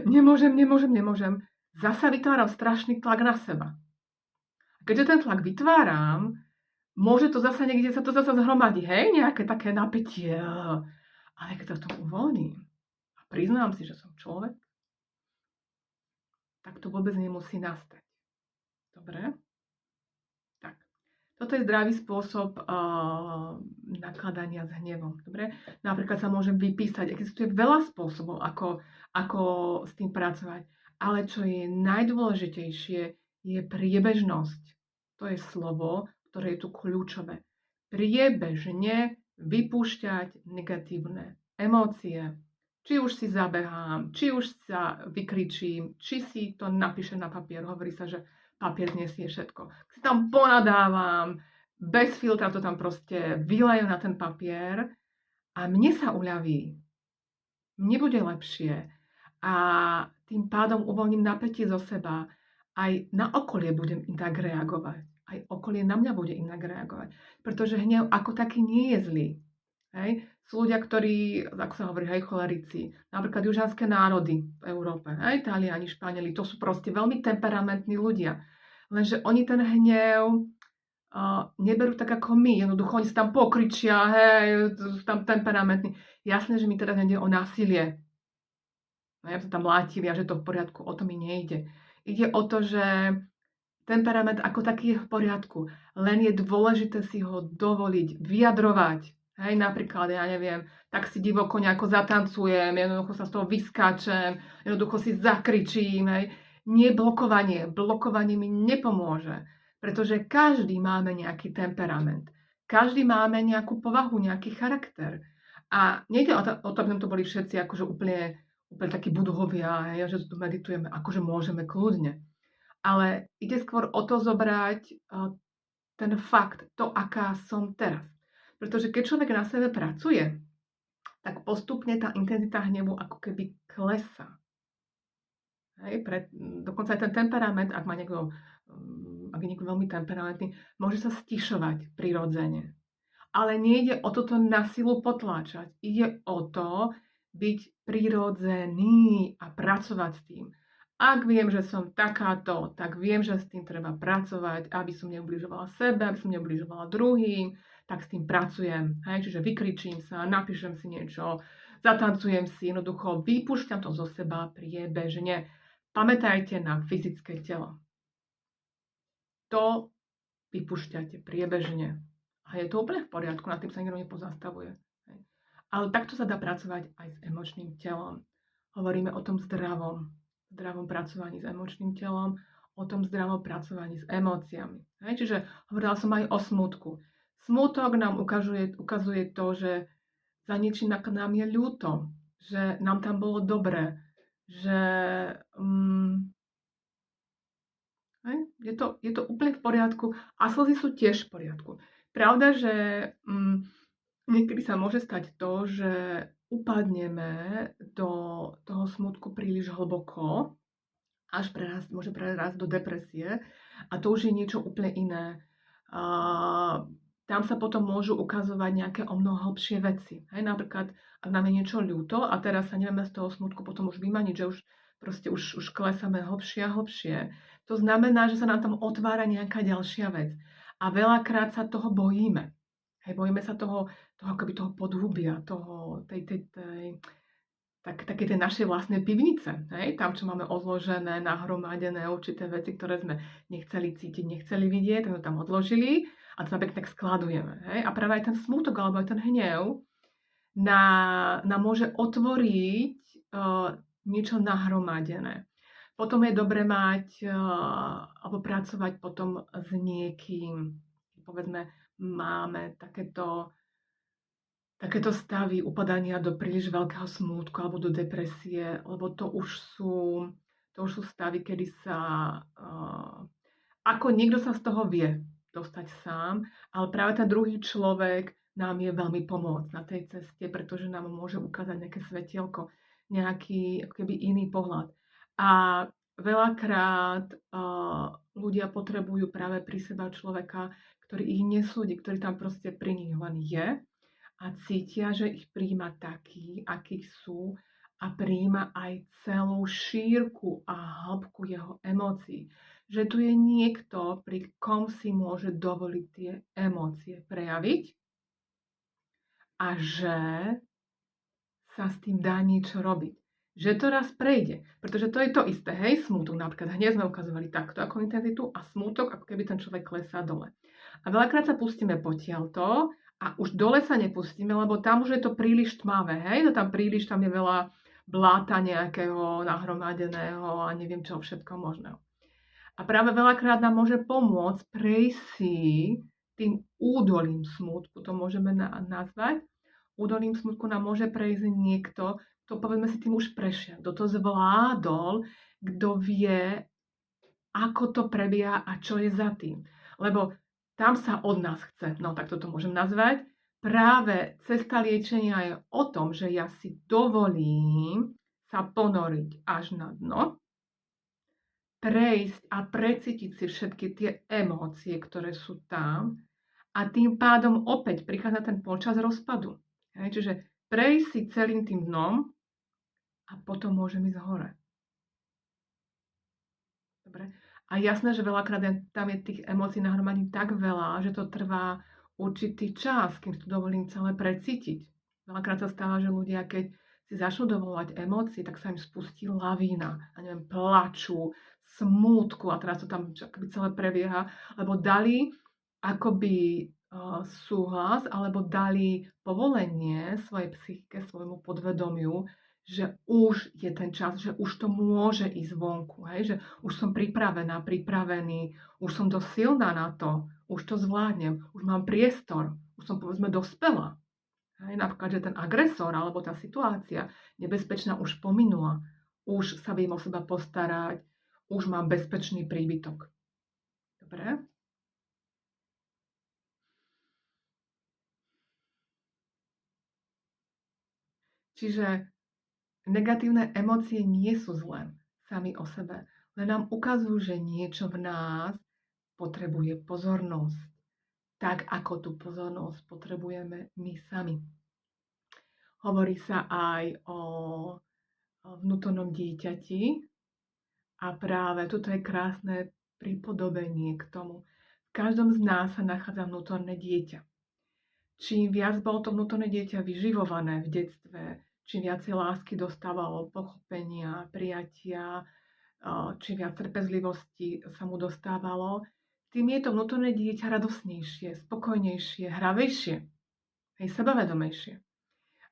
nemôžem, zasa vytváram strašný tlak na seba. Keďže ten tlak vytváram, môže to zasa niekde sa to zasa zhromadí, hej, nejaké také napätie. Ale keď sa v tom uvoľním a priznám si, že som človek, tak to vôbec nemusí nastať. Dobre? Tak. Toto je zdravý spôsob nakladania s hnevom. Dobre? Napríklad sa môžem vypísať. Existuje veľa spôsobov, ako s tým pracovať. Ale čo je najdôležitejšie, je priebežnosť. To je slovo, ktoré je tu kľúčové. Priebežne vypúšťať negatívne emócie. Či už si zabehám, či už sa vykričím, či si to napíšem na papier. Hovorí sa, že papier znesie všetko. Si tam ponadávam, bez filtra to tam proste vylejem na ten papier a mne sa uľaví. Mne bude lepšie a tým pádom uvoľním napätie zo seba. Aj na okolie budem inak reagovať. Aj okolie na mňa bude inak reagovať. Pretože hnev ako taký nie je zlý. Hej? Sú ľudia, ktorí, ako sa hovorí, hej, cholerici, napríklad južanské národy v Európe, hej, Taliani, Španieli, to sú proste veľmi temperamentní ľudia. Lenže oni ten hnev neberú tak ako my. Jednoducho oni sa tam pokričia, hej, sú tam temperamentní. Jasné, že mi teda nejde o násilie. Ja sa tam mlátili a že to v poriadku, o to mi nejde. Ide o to, že temperament ako taký je v poriadku, len je dôležité si ho dovoliť, vyjadrovať. Hej, napríklad, ja neviem, tak si divoko nejako zatancujem, jednoducho sa z toho vyskáčem, jednoducho si zakričím, hej. Nie blokovanie. Blokovanie mi nepomôže, pretože každý máme nejaký temperament. Každý máme nejakú povahu, nejaký charakter. A nejde o to, aby sme to boli všetci akože úplne takí budhovia, hej, že tu meditujeme, akože môžeme kľudne. Ale ide skôr o to zobrať ten fakt, to, aká som teraz. Pretože keď človek na sebe pracuje, tak postupne tá intenzita hnevu ako keby klesá. Hej, dokonca aj ten temperament, ak je niekto veľmi temperamentný, môže sa stišovať prirodzene. Ale nejde o toto na silu potláčať. Ide o to byť prirodzený a pracovať s tým. Ak viem, že som takáto, tak viem, že s tým treba pracovať, aby som neubližovala sebe, aby som neubližovala druhým, tak s tým pracujem. Hej? Čiže vykričím sa, napíšem si niečo, zatancujem si, jednoducho vypúšťam to zo seba priebežne. Pamätajte na fyzické telo. To vypúšťate priebežne. A je to úplne v poriadku, nad tým sa nikto nepozastavuje. Hej? Ale takto sa dá pracovať aj s emočným telom. Hovoríme o tom zdravom pracovaní s emočným telom, o tom zdravom pracovaní s emóciami. Hej? Čiže hovorila som aj o smútku. Smútok nám ukazuje to, že za niečím nám je ľúto, že nám tam bolo dobre, že je to úplne v poriadku a slzy sú tiež v poriadku. Pravda, že niekedy sa môže stať to, že upadneme do toho smútku príliš hlboko, až môže prerásť do depresie a to už je niečo úplne iné. tam sa potom môžu ukazovať nejaké omnoho hlbšie veci. Hej, napríklad, ak nám je niečo ľúto a teraz sa nevieme z toho smutku potom už vymaniť, že už klesáme hlbšie a hlbšie. To znamená, že sa nám tam otvára nejaká ďalšia vec. A veľakrát sa toho bojíme. Hej, bojíme sa toho podhubia, také tej našej vlastnej pivnice. Hej? Tam, čo máme odložené, nahromadené určité veci, ktoré sme nechceli cítiť, nechceli vidieť, tak to tam odložili a to tak skladujeme. Hej? A práve aj ten smútok alebo aj ten hnev nám môže otvoriť niečo nahromadené. Potom je dobre mať alebo pracovať potom s niekým. Povedzme, máme takéto stavy upadania do príliš veľkého smútku alebo do depresie, lebo to už sú stavy, kedy sa ako niekto sa z toho vie dostať sám, ale práve ten druhý človek nám je veľmi pomôcť na tej ceste, pretože nám môže ukázať nejaké svetielko, nejaký ako keby iný pohľad. A veľakrát ľudia potrebujú práve pri seba človeka, ktorý ich nesúdi, ktorý tam proste pri nich len je a cítia, že ich prijíma takí, akí sú a prijíma aj celú šírku a hĺbku jeho emócií. Že tu je niekto, pri kom si môže dovoliť tie emócie prejaviť a že sa s tým dá niečo robiť. Že to raz prejde, pretože to je to isté, hej, smútok, napríklad hneď sme ukazovali takto ako intenzitu a smútok, ako keby ten človek klesá dole. A veľakrát sa pustíme potiaľto a už dole sa nepustíme, lebo tam už je to príliš tmavé, hej, tam je veľa bláta nejakého nahromadeného a neviem čo všetko možného. A práve veľakrát nám môže pomôcť prejsť si tým údolím smútku, to môžeme nazvať. Údolím smútku nám môže prejsť niekto, kto povedzme si tým už prešiel, kto to zvládol, kto vie, ako to prebieha a čo je za tým. Lebo tam sa od nás chce, no tak toto môžem nazvať, práve cesta liečenia je o tom, že ja si dovolím sa ponoriť až na dno, prejsť a precítiť si všetky tie emócie, ktoré sú tam a tým pádom opäť prichádza ten počas rozpadu. Hej, čiže prejsť si celým tým dnom a potom môžem ísť hore. Dobre. A jasné, že veľakrát tam je tých emócií nahromadí tak veľa, že to trvá určitý čas, kým si to dovolím celé precítiť. Veľakrát sa stáva, že ľudia, keď si začnú dovolovať emócie, tak sa im spustí lavína. A neviem, plačú, smútku a teraz to tam akoby celé prebieha, lebo dali akoby súhlas alebo dali povolenie svojej psychike, svojmu podvedomiu, že už je ten čas, že už to môže ísť vonku, hej? Že už som pripravený, už som dosť silná na to, už to zvládnem, už mám priestor, už som povedzme dospela. Hej? Napríklad, že ten agresor alebo tá situácia nebezpečná už pominula, už sa viem o seba postarať, už mám bezpečný príbytok. Dobre? Čiže negatívne emócie nie sú zlé sami o sebe, len nám ukazujú, že niečo v nás potrebuje pozornosť. Tak, ako tú pozornosť potrebujeme my sami. Hovorí sa aj o vnútornom dieťati a práve toto je krásne pripodobenie k tomu. V každom z nás sa nachádza vnútorné dieťa. Čím viac bolo to vnútorné dieťa vyživované v detstve, čím viacej lásky dostávalo, pochopenia, prijatia, čím viac trpezlivosti sa mu dostávalo, tým je to vnútorné dieťa radosnejšie, spokojnejšie, hravejšie, hej, sebavedomejšie.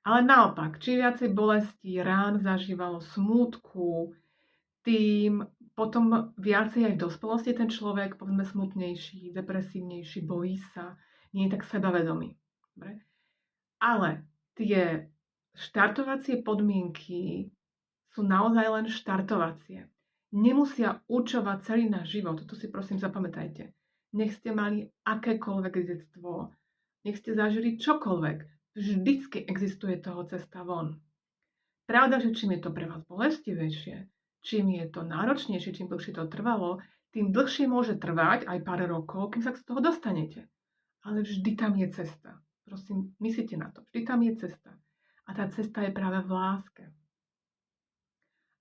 Ale naopak, čím viacej bolesti, rán zažívalo, smútku, tým potom viacej aj v dospelosti ten človek, povedzme, smutnejší, depresívnejší, bojí sa, nie je tak sebavedomý. Dobre? Ale tie štartovacie podmienky sú naozaj len štartovacie. Nemusia určovať celý náš život. Toto si prosím zapamätajte. Nech ste mali akékoľvek detstvo, nech ste zažili čokoľvek. Vždycky existuje toho cesta von. Pravda, že čím je to pre vás bolestivejšie, čím je to náročnejšie, čím dlhšie to trvalo, tým dlhšie môže trvať aj pár rokov, kým sa z toho dostanete. ale vždy tam je cesta. Prosím, myslíte na to. Vždy tam je cesta. A tá cesta je práve v láske.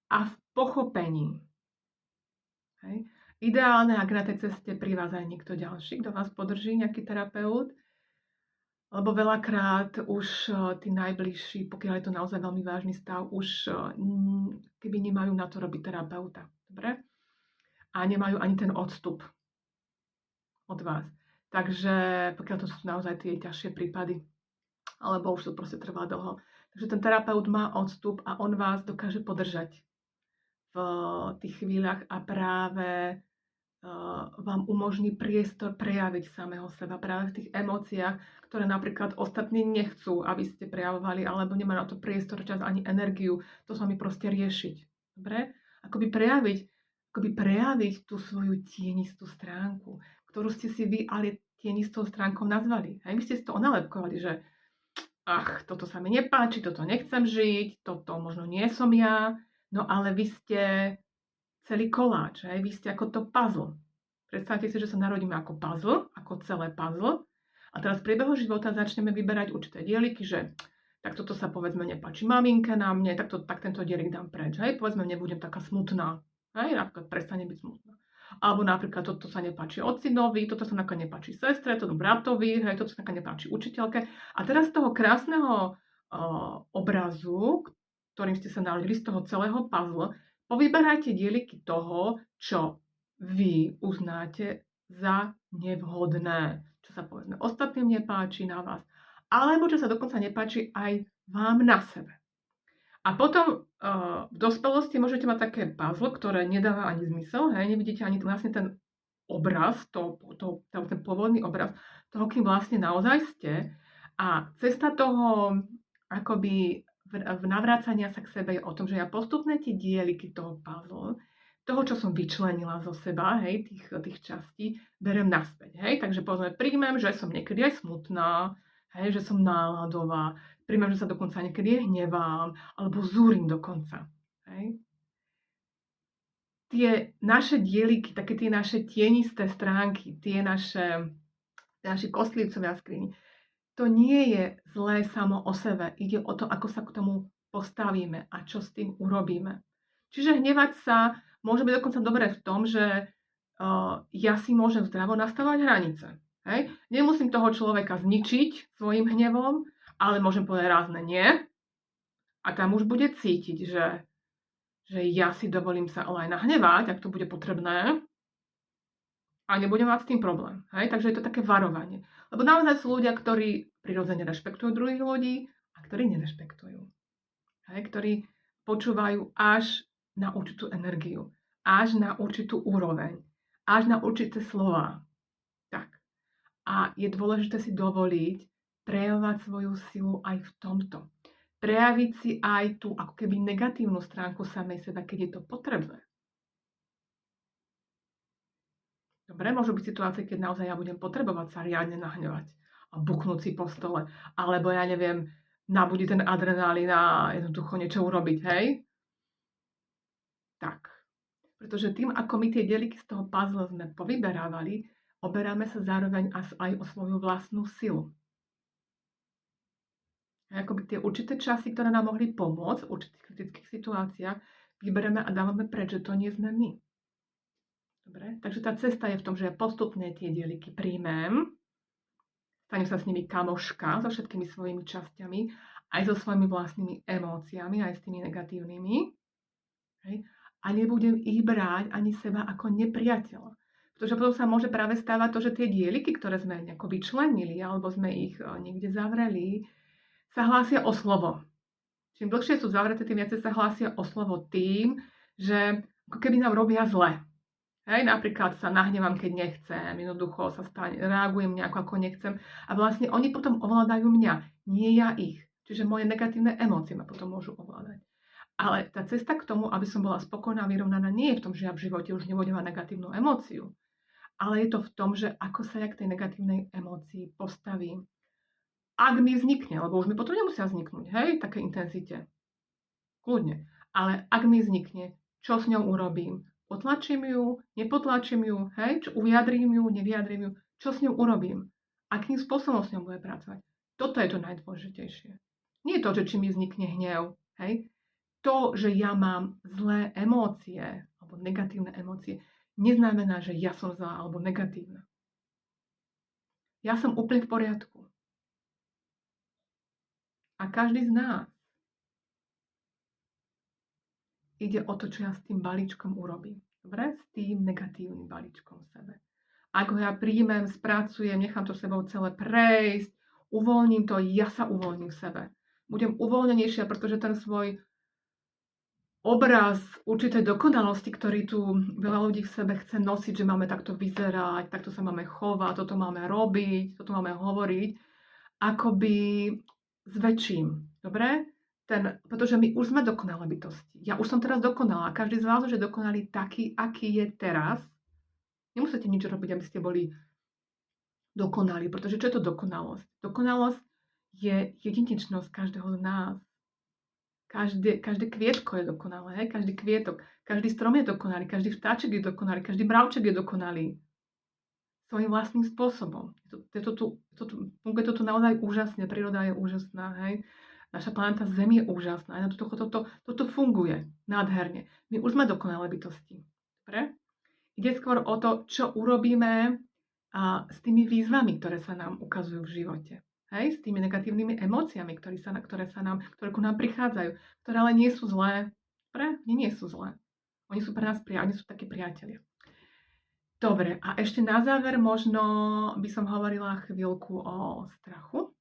A v pochopení. Hej. Ideálne, ak na tej ceste pri vás aj niekto ďalší, kto vás podrží, nejaký terapeut, lebo veľakrát už tí najbližší, pokiaľ je to naozaj veľmi vážny stav, už keby nemajú na to robiť terapeuta. Dobre? A nemajú ani ten odstup od vás. Takže pokiaľ to sú naozaj tie ťažšie prípady, alebo už to proste trvá dlho. Takže ten terapeut má odstup a on vás dokáže podržať v tých chvíľach a práve vám umožní priestor prejaviť samého seba práve v tých emóciách, ktoré napríklad ostatní nechcú, aby ste prejavovali, alebo nemajú na to priestor, čas ani energiu. To sa mi proste riešiť. Dobre? Akoby prejaviť tú svoju tienistú stránku, ktorú ste si vy ale tienistou stránkou nazvali. Hej? Vy ste si to onalepkovali, že toto sa mi nepáči, toto nechcem žiť, toto možno nie som ja, no ale vy ste celý koláč, hej? Vy ste ako to puzzle. Predstavte si, že sa narodíme ako puzzle, ako celé puzzle a teraz v priebehu života začneme vyberať určité dieliky, že tak toto sa povedzme nepáči maminke na mne, tak tento dielik dám preč, hej? Povedzme, nebudem taká smutná, hej? Napríklad prestane byť smutná. Alebo napríklad toto sa nepáči ocinovi, toto sa napríklad nepáči sestre, toto bratovi, hej, toto sa napríklad nepáči učiteľke. A teraz z toho krásneho obrazu, ktorým ste sa narodili, z toho celého puzzle, povyberajte dieliky toho, čo vy uznáte za nevhodné. Čo sa povedzme ostatným nepáči na vás. Alebo čo sa dokonca nepáči aj vám na sebe. A potom v dospelosti môžete mať také puzzle, ktoré nedáva ani zmysel, hej, nevidíte ani vlastne ten obraz, ten pôvodný obraz toho, kým vlastne naozaj ste. A cesta toho akoby navrácania sa k sebe je o tom, že ja postupne tie dieliky toho puzzle, toho, čo som vyčlenila zo seba, hej, tých častí, berem naspäť. Hej. Takže povedzme, príjmem, že som niekedy aj smutná, hej, že som náladová, príjmem, že sa dokonca niekedy hnevám, alebo zúrim dokonca. Hej. Tie naše dieliky, také tie naše tienisté stránky, tie naše kostlivcové skriny, to nie je zlé samo o sebe. Ide o to, ako sa k tomu postavíme a čo s tým urobíme. Čiže hnevať sa môže byť dokonca dobré v tom, že ja si môžem zdravo nastavovať hranice. Hej. Nemusím toho človeka zničiť svojim hnevom, ale môžem povedať rázne nie. A tam už bude cítiť, že ja si dovolím sa ale aj nahnevať, ak to bude potrebné. A nebudem mať s tým problém. Hej. Takže je to také varovanie. Lebo naozaj sú ľudia, ktorí prirodzene rešpektujú druhých ľudí a ktorí nerešpektujú. Hej. Ktorí počúvajú až na určitú energiu. Až na určitú úroveň. Až na určité slova. Tak. A je dôležité si dovoliť prejavovať svoju silu aj v tomto. Prejaviť si aj tú ako keby negatívnu stránku samej seba, keď je to potrebné. Dobre, môžu byť situácie, keď naozaj ja budem potrebovať sa riadne nahnevať a buknúť si po stole, alebo ja neviem, nabudí ten adrenalín a jednoducho niečo urobiť, hej? Tak. Pretože tým, ako my tie dieliky z toho puzzle sme povyberávali, oberáme sa zároveň aj o svoju vlastnú silu. A akoby tie určité časy, ktoré nám mohli pomôcť v určitých kritických situáciách, vyberieme a dávame preč, že to nie sme my. Dobre? Takže tá cesta je v tom, že ja postupne tie dieliky príjmem, stanem sa s nimi kamoška, so všetkými svojimi časťami, aj so svojimi vlastnými emóciami, aj s tými negatívnymi. Hej? A nebudem ich brať ani seba ako nepriateľa. Pretože potom sa môže práve stávať to, že tie dieliky, ktoré sme nejako vyčlenili, alebo sme ich niekde zavreli, sa hlásia o slovo. Čím dlhšie sú zavreté, tým viacej sa hlásia o slovo tým, že ako keby nám robia zle. Hej, napríklad sa nahnevám, keď nechcem, jednoducho sa reagujem nejako, ako nechcem. A vlastne oni potom ovládajú mňa, nie ja ich. Čiže moje negatívne emócie ma potom môžu ovládať. Ale tá cesta k tomu, aby som bola spokojná a vyrovnaná, nie je v tom, že ja v živote už nebudem mať negatívnu emóciu. Ale je to v tom, že ako sa ja k tej negatívnej emócii postavím. Ak mi vznikne, lebo už mi potom nemusia vzniknúť, hej, také intenzite. Kľudne. Ale ak mi vznikne, čo s ňou urobím? Potlačím ju, nepotlačím ju, hej, vyjadrím ju, nevyjadrím ju, čo s ňou urobím? akým spôsobom s ňou bude pracovať. Toto je to najdôležitejšie. Nie je to, že či mi vznikne hnev, hej. To, že ja mám zlé emócie alebo negatívne emócie, neznamená, že ja som zlá alebo negatívna. Ja som úplne v poriadku. A každý z nás ide o to, čo ja s tým balíčkom urobím. Dobre? S tým negatívnym balíčkom v sebe. Ak ho ja príjmem, spracujem, nechám to sebou celé prejsť, uvoľním to, ja sa uvoľním v sebe. Budem uvoľnenejšia, pretože ten svoj obraz určitej dokonalosti, ktorý tu veľa ľudí v sebe chce nosiť, že máme takto vyzerať, takto sa máme chovať, toto máme robiť, toto máme hovoriť, akoby zväčším. Dobre? Pretože my už sme dokonalé bytosti. Ja už som teraz dokonalá. Každý z vás už je dokonalý taký, aký je teraz. Nemusíte nič robiť, aby ste boli dokonalí. Pretože čo je to dokonalosť? Dokonalosť je jedinečnosť každého z nás. Každé kvietko je dokonalé, hej? Každý kvietok, každý strom je dokonalý, každý vtáček je dokonalý, každý mravček je dokonalý. Svojím vlastným spôsobom. Funguje to tu naozaj úžasne, príroda je úžasná, hej? Naša planéta Zem je úžasná. Toto funguje nádherne. My už sme dokonalé bytosti. Dobre? Ide skôr o to, čo urobíme s tými výzvami, ktoré sa nám ukazujú v živote. Hej? S tými negatívnymi emóciami, ktoré ku nám prichádzajú, ktoré ale nie sú zlé. Dobre? Nie sú zlé. Oni sú pre nás oni sú takí priatelia. Dobre, a ešte na záver možno by som hovorila chvíľku o strachu.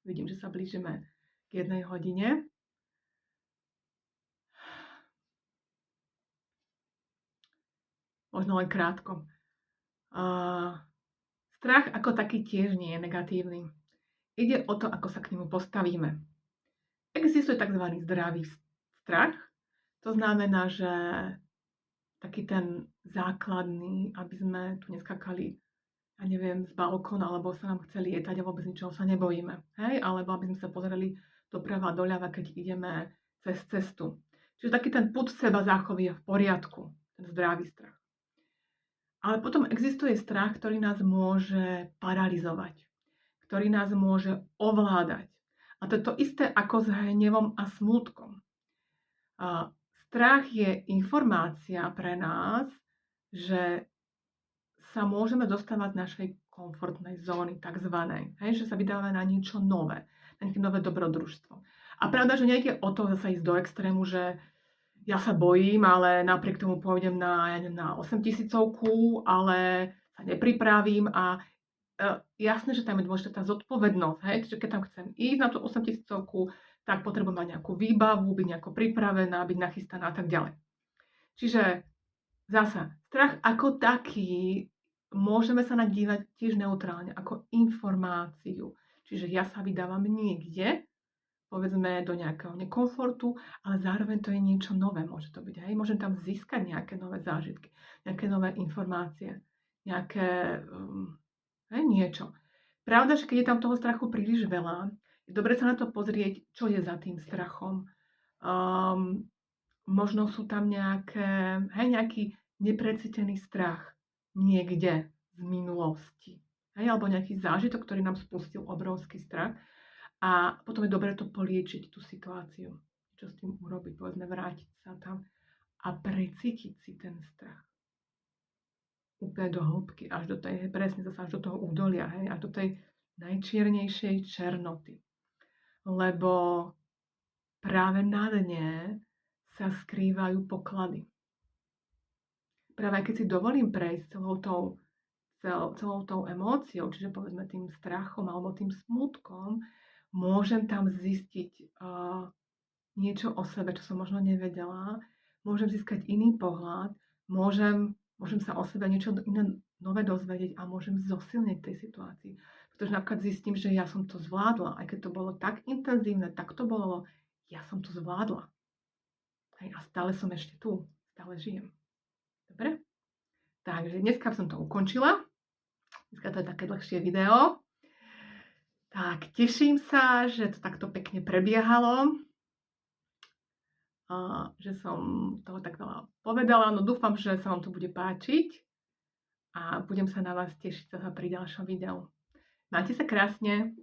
Vidím, že sa blížime k 1 hodine. Možno len krátko. Strach ako taký tiež nie je negatívny. Ide o to, ako sa k nemu postavíme. Existuje tzv. Zdravý strach. To znamená, že taký ten základný, aby sme tu neskakali, ja neviem, z balkóna, alebo sa nám chce lietať a vôbec ničoho sa nebojíme. Hej? Alebo aby sme sa pozerali doprava, doľava, keď ideme cez cestu. Čiže taký ten pud seba záchovy je v poriadku, ten zdravý strach. Ale potom existuje strach, ktorý nás môže paralyzovať, ktorý nás môže ovládať. A to je to isté ako s hnevom a smútkom. Strach je informácia pre nás, že sa môžeme dostávať z našej komfortnej zóny, takzvanej. Hej, že sa vydávame na niečo nové. Nejaké nové dobrodružstvo. A pravda, že nejde o to zase ísť do extrému, že ja sa bojím, ale napriek tomu pôjdem na 8 000, ale sa nepripravím a jasné, že tam je dôležitá tá zodpovednosť. Hej? Čiže keď tam chcem ísť na tú 8 000, tak potrebujem mať nejakú výbavu, byť nejako pripravená, byť nachystaná a tak ďalej. Čiže zasa, strach ako taký, môžeme sa nadívať tiež neutrálne, ako informáciu. Čiže ja sa vydávam niekde, povedzme do nejakého nekomfortu, ale zároveň to je niečo nové, môže to byť. Hej? Môžem tam získať nejaké nové zážitky, nejaké nové informácie, nejaké niečo. Pravda, že keď je tam toho strachu príliš veľa, je dobre sa na to pozrieť, čo je za tým strachom. Možno sú tam nejaký neprecítený strach niekde z minulosti. Alebo nejaký zážitok, ktorý nám spustil obrovský strach. A potom je dobre to poliečiť, tú situáciu. Čo s tým urobiť? Povedzme, vrátiť sa tam a precítiť si ten strach. Úplne do hĺbky, až do tej, presne zase až do toho údolia, hej, až do tej najčiernejšej černoty. Lebo práve na dne sa skrývajú poklady. Práve keď si dovolím prejsť celou tou emóciou, čiže povedzme tým strachom alebo tým smútkom, môžem tam zistiť niečo o sebe, čo som možno nevedela, môžem získať iný pohľad, môžem sa o sebe niečo iné nové dozvedieť a môžem zosilniť tej situácii. Pretože napríklad zistím, že ja som to zvládla, aj keď to bolo tak intenzívne, tak to bolo, ja som to zvládla. Hej, a stále som ešte tu, stále žijem. Dobre? Takže dneska som to ukončila. Dneska to je také dlhšie video. Tak, teším sa, že to takto pekne prebiehalo. Že som toho tak veľa povedala. No dúfam, že sa vám to bude páčiť. A budem sa na vás tešiť zase pri ďalšom videu. Majte sa krásne.